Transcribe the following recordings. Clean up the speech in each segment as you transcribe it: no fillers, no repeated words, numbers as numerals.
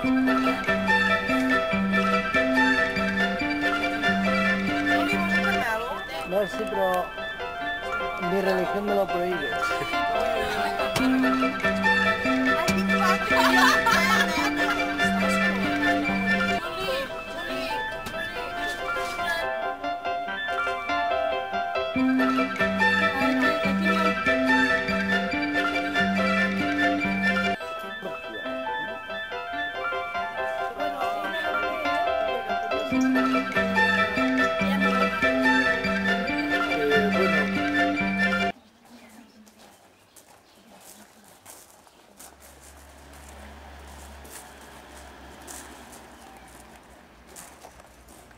No, sí, pero mi religión me lo prohíbe.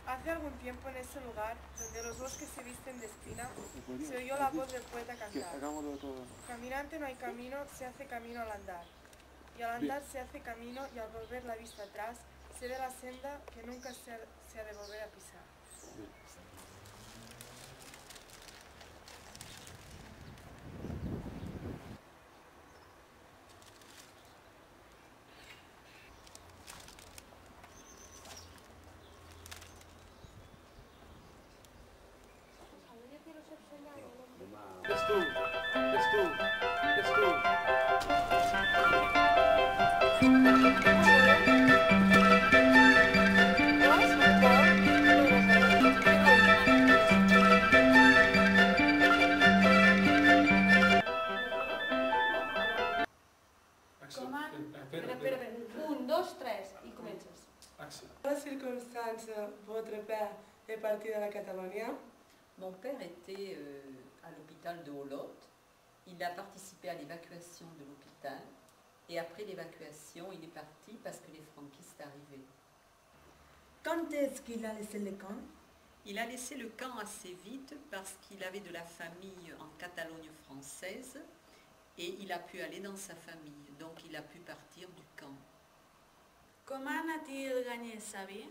Hace algún tiempo en ese lugar, donde los bosques se visten de espina, se oyó la voz del poeta cantar. Caminante no hay camino, se hace camino al andar. Y al andar se hace camino y al volver la vista atrás, se ve la senda que nunca se ha de volver a pisar. Ets tu, ets tu, ets tu. Espera. 1, 2, 3 i comences. Quelle circonstance votre père est parti de la Catalogne? Mon père était à l'hôpital de Olot. Il a participé à l'évacuation de l'hôpital. Et après l'évacuation, il est parti parce que les franquistes arrivaient. Quand est-ce qu'il a laissé le camp? Il a laissé le camp assez vite parce qu'il avait de la famille en Catalogne française et il a pu aller dans sa famille. Donc il a pu partir du camp. Comment a-t-il gagné sa vie?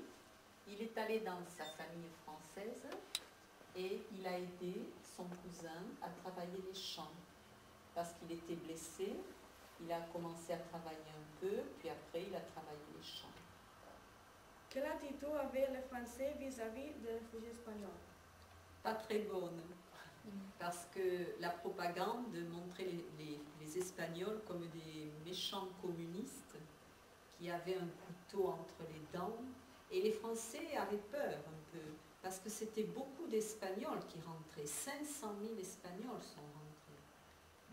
Il est allé dans sa famille française et il a aidé son cousin à travailler les champs. Parce qu'il était blessé, il a commencé à travailler un peu, puis après il a travaillé les champs. Quelle attitude avaient les Français vis-à-vis des réfugiés espagnols? Pas très bonne, parce que la propagande montrait les Espagnols comme des méchants communistes qui avaient un couteau entre les dents. Et les Français avaient peur un peu, parce que c'était beaucoup d'Espagnols qui rentraient. 500 000 Espagnols sont rentrés.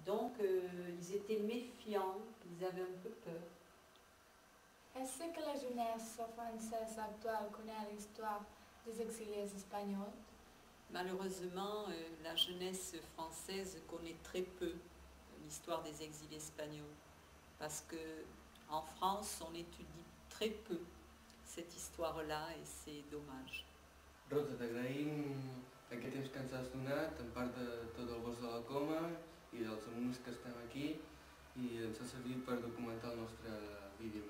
Donc ils étaient méfiants, ils avaient un peu peur. Est-ce que la jeunesse française actuelle connaît l'histoire des exilés espagnols? Malheureusement, la jeunesse française connaît très peu l'histoire des exilés espagnols, parce qu'en France, on étudie très peu cette histoire-là et c'est dommage. Rosa, t'agraïm aquest temps que ens has donat, en part de tot el bosc de la Coma i dels alumnes que estem aquí, i ens ha servit per documentar el nostre vídeo.